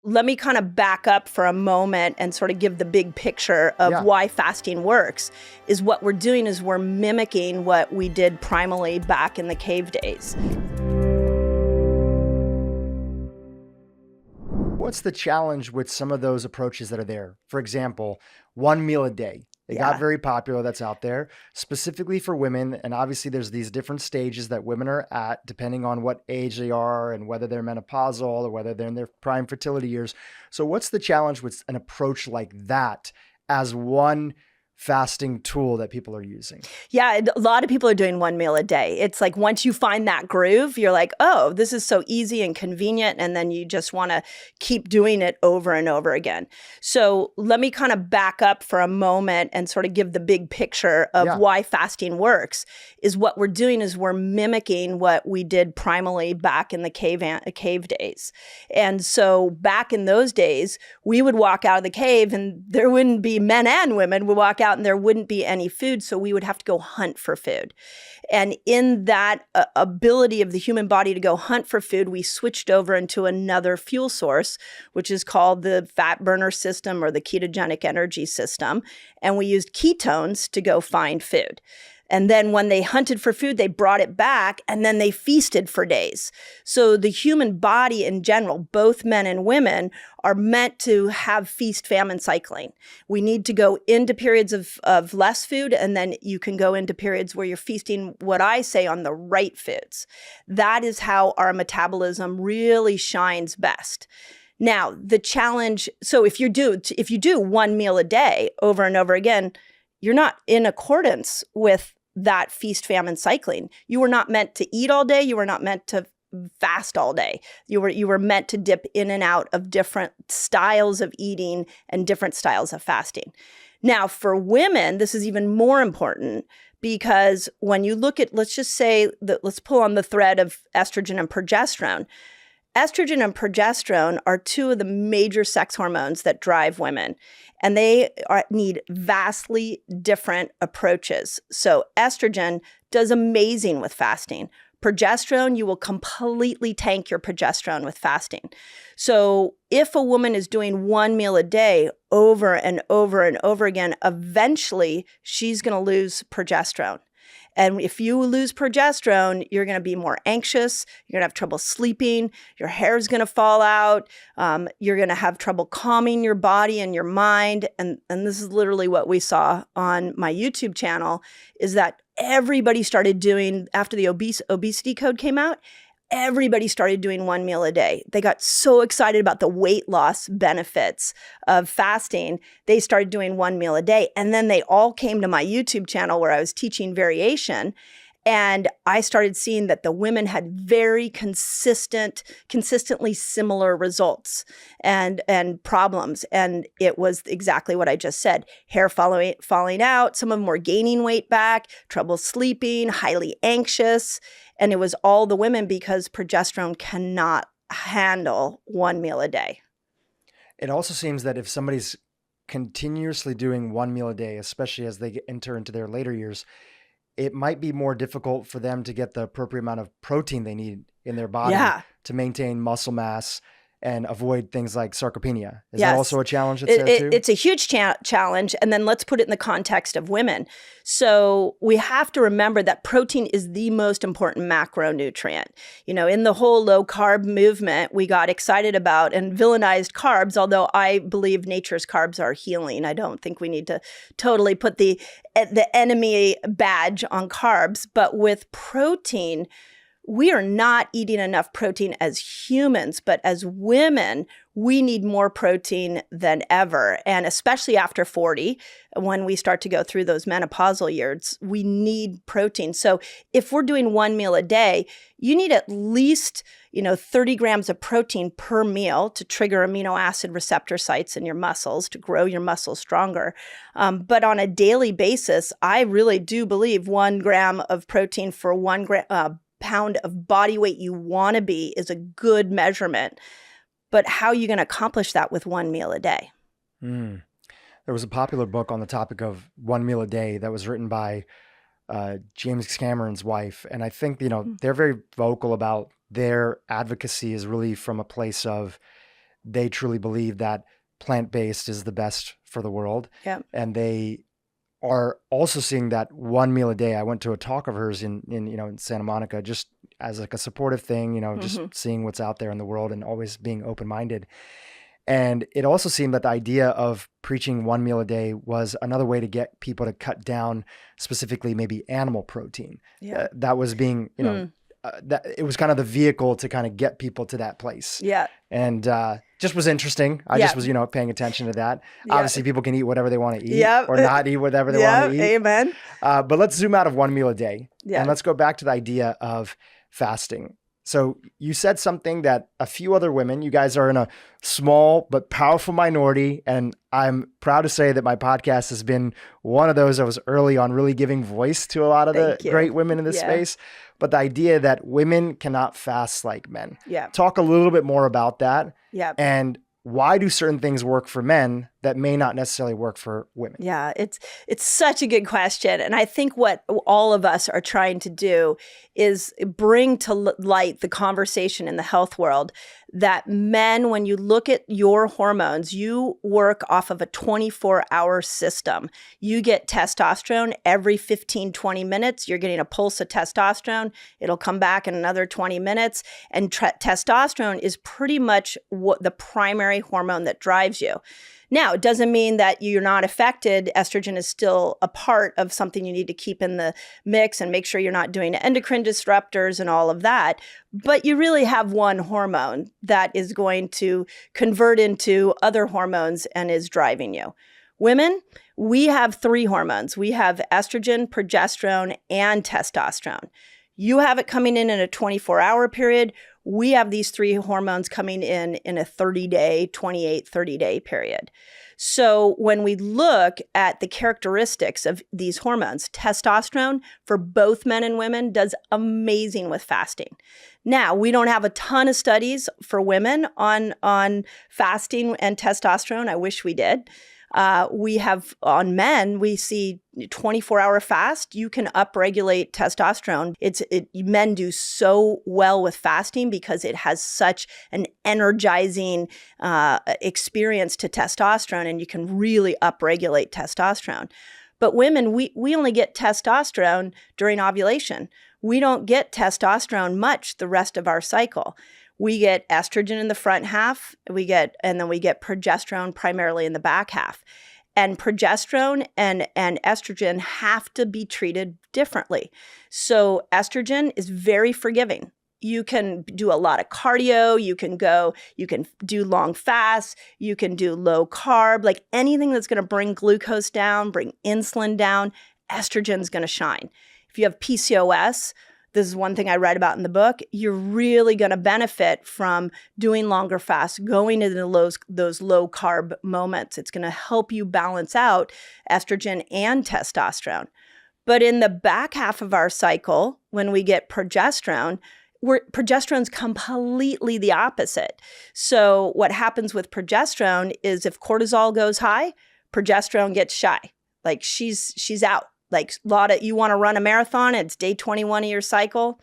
let me kind of back up for a moment and sort of give the big picture of why fasting works. Is what we're doing is we're mimicking what we did primally back in the cave days. What's the challenge with some of those approaches that are there? For example, 1 meal a day. They got very popular, that's out there, specifically for women. And obviously there's these different stages that women are at, depending on what age they are and whether they're menopausal or whether they're in their prime fertility years. So what's the challenge with an approach like that as one fasting tool that people are using? Yeah, a lot of people are doing 1 meal a day. It's like once you find that groove, you're like, oh, this is so easy and convenient. And then you just want to keep doing it over and over again. So let me kind of back up for a moment and sort of give the big picture of why fasting works. Is what we're doing is we're mimicking what we did primally back in the cave days. And so back in those days, we would walk out of the cave and there wouldn't be men and women would walk out and there wouldn't be any food. So we would have to go hunt for food. And in that ability of the human body to go hunt for food, we switched over into another fuel source, which is called the fat burner system or the ketogenic energy system. And we used ketones to go find food. And then when they hunted for food, they brought it back and then they feasted for days. So the human body in general, both men and women, are meant to have feast-famine cycling. We need to go into periods of less food, and then you can go into periods where you're feasting, what I say, on the right foods. That is how our metabolism really shines best. Now, the challenge, so if you do 1 meal a day over and over again, you're not in accordance with that feast-famine cycling. You were not meant to eat all day. You were not meant to fast all day. You were meant to dip in and out of different styles of eating and different styles of fasting. Now, for women, this is even more important because when you look at, let's just say that, let's pull on the thread of estrogen and progesterone. Estrogen and progesterone are two of the major sex hormones that drive women, and they need vastly different approaches. So estrogen does amazing with fasting. Progesterone, you will completely tank your progesterone with fasting. So if a woman is doing 1 meal a day over and over and over again, eventually she's going to lose progesterone. And if you lose progesterone, you're going to be more anxious. You're going to have trouble sleeping. Your hair is going to fall out. You're going to have trouble calming your body and your mind. And this is literally what we saw on my YouTube channel, is that everybody started doing, after the obesity code came out, everybody started doing 1 meal a day. They got so excited about the weight loss benefits of fasting. They started doing 1 meal a day. And then they all came to my YouTube channel where I was teaching variation. And I started seeing that the women had very consistently similar results and problems. And it was exactly what I just said. Hair falling out, some of them were gaining weight back, trouble sleeping, highly anxious. And it was all the women because progesterone cannot handle 1 meal a day. It also seems that if somebody's continuously doing 1 meal a day, especially as they enter into their later years, it might be more difficult for them to get the appropriate amount of protein they need in their body to maintain muscle mass and avoid things like sarcopenia. Is that also a challenge that's there too? It's a huge challenge. And then let's put it in the context of women. So we have to remember that protein is the most important macronutrient. You know, in the whole low carb movement, we got excited about and villainized carbs, although I believe nature's carbs are healing. I don't think we need to totally put the enemy badge on carbs. But with protein, we are not eating enough protein as humans, but as women, we need more protein than ever. And especially after 40, when we start to go through those menopausal years, we need protein. So if we're doing 1 meal a day, you need at least 30 grams of protein per meal to trigger amino acid receptor sites in your muscles to grow your muscles stronger. But on a daily basis, I really do believe 1 gram of protein for 1 pound of body weight you want to be is a good measurement. But how are you going to accomplish that with 1 meal a day? There was a popular book on the topic of 1 meal a day that was written by James Cameron's wife. And I think, they're very vocal about their advocacy is really from a place of they truly believe that plant-based is the best for the world. Yeah. And they are also seeing that one meal a day. I went to a talk of hers in Santa Monica, just as like a supportive thing, just seeing what's out there in the world and always being open-minded. And it also seemed that the idea of preaching one meal a day was another way to get people to cut down specifically maybe animal protein. Yeah. That was being, that it was kind of the vehicle to kind of get people to that place. Yeah. And just was interesting. I just was, paying attention to that. Yeah. Obviously, people can eat whatever they want to eat or not eat whatever they want to eat. Amen. But let's zoom out of one meal a day. Yeah. And let's go back to the idea of fasting. So you said something that a few other women, you guys are in a small but powerful minority. And I'm proud to say that my podcast has been one of those that was early on really giving voice to a lot of the great women in this space. But the idea that women cannot fast like men. Yeah. Talk a little bit more about that. Yeah. And why do certain things work for men that may not necessarily work for women? Yeah, it's such a good question. And I think what all of us are trying to do is bring to light the conversation in the health world that men, when you look at your hormones, you work off of a 24-hour system. You get testosterone every 15, 20 minutes. You're getting a pulse of testosterone. It'll come back in another 20 minutes. And testosterone is pretty much what the primary hormone that drives you. Now, it doesn't mean that you're not affected. Estrogen is still a part of something you need to keep in the mix and make sure you're not doing endocrine disruptors and all of that. But you really have one hormone that is going to convert into other hormones and is driving you. Women, we have 3 hormones. We have estrogen, progesterone, and testosterone. You have it coming in a 24-hour period. We have these 3 hormones coming in a 30-day, 28, 30-day period. So when we look at the characteristics of these hormones, testosterone for both men and women does amazing with fasting. Now, we don't have a ton of studies for women on fasting and testosterone. I wish we did. We have on men, we see 24-hour fast, you can upregulate testosterone. Men do so well with fasting because it has such an energizing experience to testosterone, and you can really upregulate testosterone. But women, we only get testosterone during ovulation. We don't get testosterone much the rest of our cycle. We get estrogen in the front half, and then we get progesterone primarily in the back half. And progesterone and estrogen have to be treated differently. So estrogen is very forgiving. You can do a lot of cardio, you can do long fasts, you can do low carb, like anything that's going to bring glucose down, bring insulin down, estrogen's going to shine. If you have PCOS, this is one thing I write about in the book, you're really going to benefit from doing longer fasts, going into those low carb moments. It's going to help you balance out estrogen and testosterone. But in the back half of our cycle, when we get progesterone's completely the opposite. So what happens with progesterone is if cortisol goes high, progesterone gets shy. Like she's out. Like you want to run a marathon, it's day 21 of your cycle.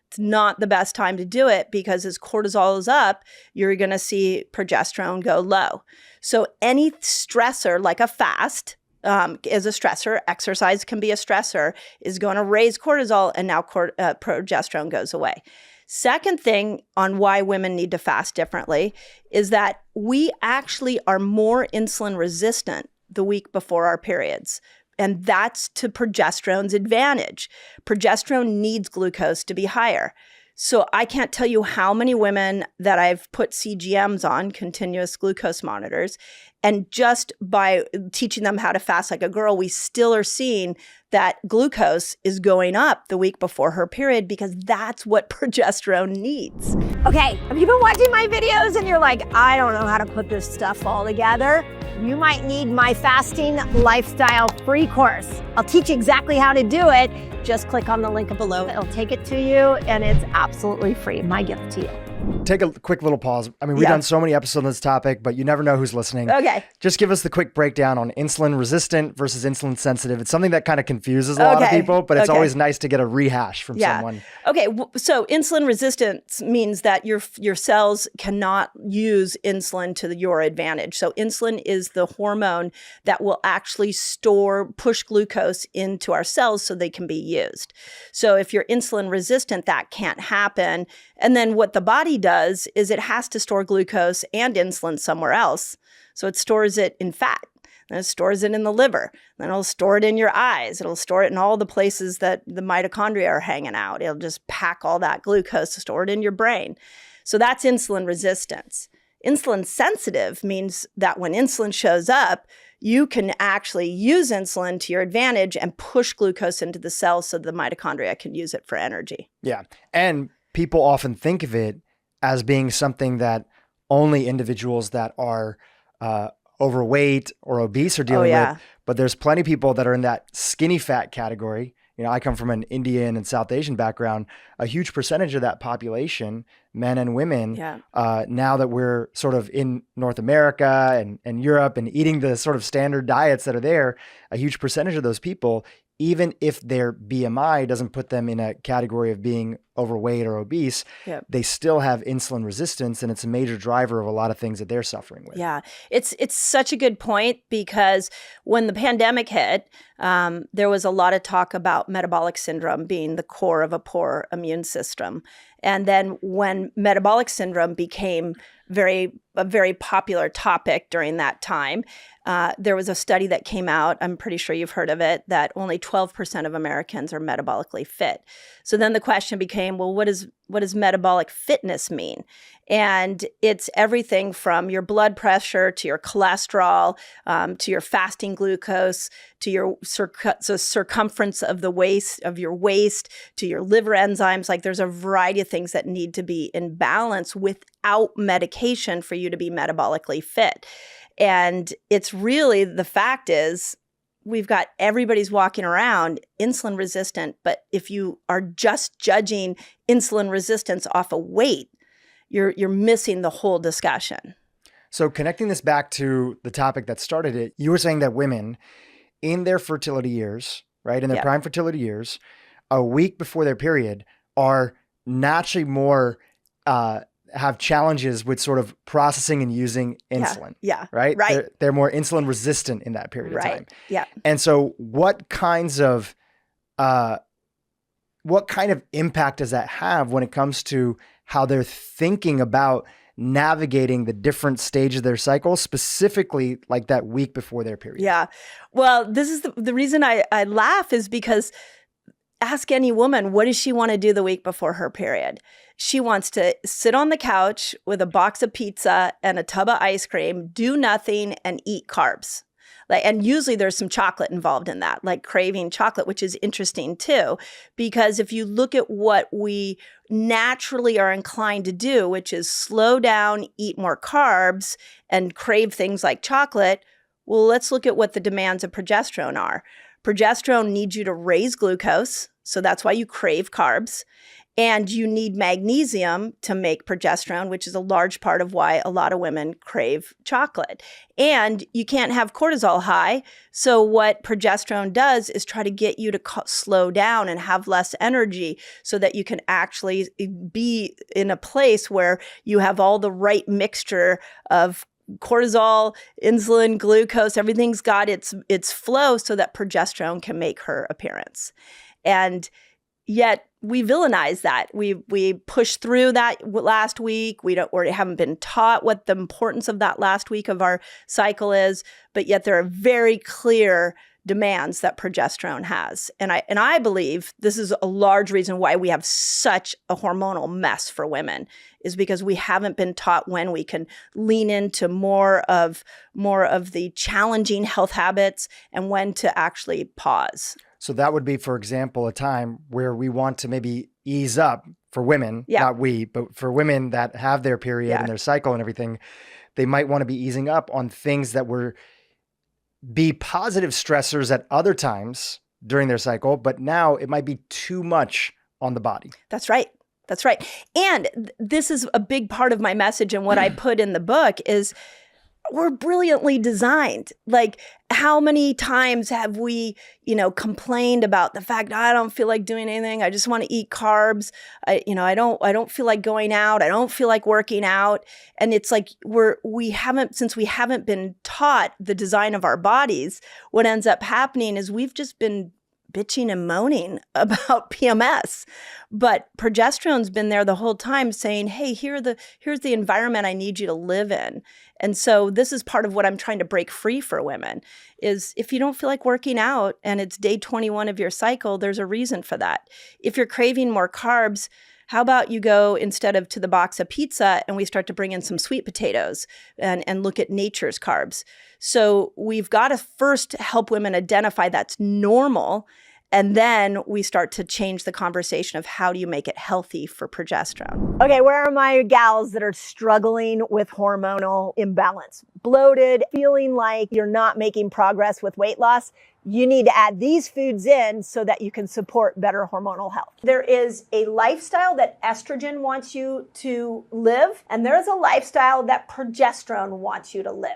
It's not the best time to do it because as cortisol is up, you're going to see progesterone go low. So any stressor like a fast is a stressor, exercise can be a stressor, is going to raise cortisol, and now progesterone goes away. Second thing on why women need to fast differently is that we actually are more insulin resistant the week before our periods. And that's to progesterone's advantage. Progesterone needs glucose to be higher. So I can't tell you how many women that I've put CGMs on, continuous glucose monitors, and just by teaching them how to fast like a girl, we still are seeing that glucose is going up the week before her period because that's what progesterone needs. Okay, have you been watching my videos and you're like, I don't know how to put this stuff all together? You might need my fasting lifestyle free course. I'll teach you exactly how to do it. Just click on the link below. It'll take it to you and it's absolutely free. My gift to you. take a quick little pause. I mean, we've done so many episodes on this topic, but you never know who's listening. Okay. Just give us the quick breakdown on insulin resistant versus insulin sensitive. It's something that kind of confuses a lot of people, but it's always nice to get a rehash from someone. Okay. So insulin resistance means that your cells cannot use insulin to your advantage. So insulin is the hormone that will actually push glucose into our cells so they can be used. So if you're insulin resistant, that can't happen. And then what the body does is it has to store glucose and insulin somewhere else. So it stores it in fat, and it stores it in the liver, then it'll store it in your eyes. It'll store it in all the places that the mitochondria are hanging out. It'll just pack all that glucose to store it in your brain. So that's insulin resistance. Insulin sensitive means that when insulin shows up, you can actually use insulin to your advantage and push glucose into the cells so the mitochondria can use it for energy. Yeah. And people often think of it as being something that only individuals that are overweight or obese are dealing with. But there's plenty of people that are in that skinny fat category. You know, I come from an Indian and South Asian background. A huge percentage of that population, men and women, now that we're sort of in North America and Europe and eating the sort of standard diets that are there, a huge percentage of those people, even if their BMI doesn't put them in a category of being overweight or obese, they still have insulin resistance, and it's a major driver of a lot of things that they're suffering with. Yeah, it's such a good point, because when the pandemic hit, there was a lot of talk about metabolic syndrome being the core of a poor immune system. And then when metabolic syndrome became a very popular topic during that time, there was a study that came out, I'm pretty sure you've heard of it, that only 12% of Americans are metabolically fit. So then the question became, well, what does metabolic fitness mean? And it's everything from your blood pressure to your cholesterol, to your fasting glucose, to your circumference of your waist, to your liver enzymes. Like, there's a variety of things that need to be in balance without medication for you to be metabolically fit. And it's really, the fact is, we've got everybody's walking around insulin resistant, but if you are just judging insulin resistance off of weight, you're missing the whole discussion. So connecting this back to the topic that started it, you were saying that women in their fertility years, right, in their prime fertility years, a week before their period, are naturally more have challenges with sort of processing and using insulin. Right? They're more insulin resistant in that period of time. Yeah. And so what kind of impact does that have when it comes to how they're thinking about navigating the different stages of their cycle, specifically like that week before their period? Yeah. Well, this is the reason I laugh, is because ask any woman, what does she want to do the week before her period? She wants to sit on the couch with a box of pizza and a tub of ice cream, do nothing, and eat carbs. And usually there's some chocolate involved in that, like craving chocolate, which is interesting too, because if you look at what we naturally are inclined to do, which is slow down, eat more carbs, and crave things like chocolate, well, let's look at what the demands of progesterone are. Progesterone needs you to raise glucose, so that's why you crave carbs. And you need magnesium to make progesterone, which is a large part of why a lot of women crave chocolate. And you can't have cortisol high. So what progesterone does is try to get you to slow down and have less energy so that you can actually be in a place where you have all the right mixture of cortisol, insulin, glucose, everything's got its flow so that progesterone can make her appearance. And yet we villainize that. We push through that last week. We haven't been taught what the importance of that last week of our cycle is, but yet there are very clear demands that progesterone has. And I believe this is a large reason why we have such a hormonal mess for women, is because we haven't been taught when we can lean into more of the challenging health habits and when to actually pause. So that would be, for example, a time where we want to maybe ease up for women, not we, but for women that have their period and their cycle and everything, they might want to be easing up on things that be positive stressors at other times during their cycle, but now it might be too much on the body. That's right. That's right. And this is a big part of my message, and what I put in the book is we're brilliantly designed. Like, how many times have we, complained about the fact, I don't feel like doing anything. I just want to eat carbs. I don't feel like going out. I don't feel like working out. And it's like since we haven't been taught the design of our bodies, what ends up happening is we've just been bitching and moaning about PMS. But progesterone's been there the whole time saying, hey, here's the environment I need you to live in. And so this is part of what I'm trying to break free for women is if you don't feel like working out and it's day 21 of your cycle, there's a reason for that. If you're craving more carbs, how about you go instead of to the box of pizza and we start to bring in some sweet potatoes and look at nature's carbs. So we've got to first help women identify that's normal. And then we start to change the conversation of how do you make it healthy for progesterone. Okay, where are my gals that are struggling with hormonal imbalance? Bloated, feeling like you're not making progress with weight loss? You need to add these foods in so that you can support better hormonal health. There is a lifestyle that estrogen wants you to live, and there's a lifestyle that progesterone wants you to live.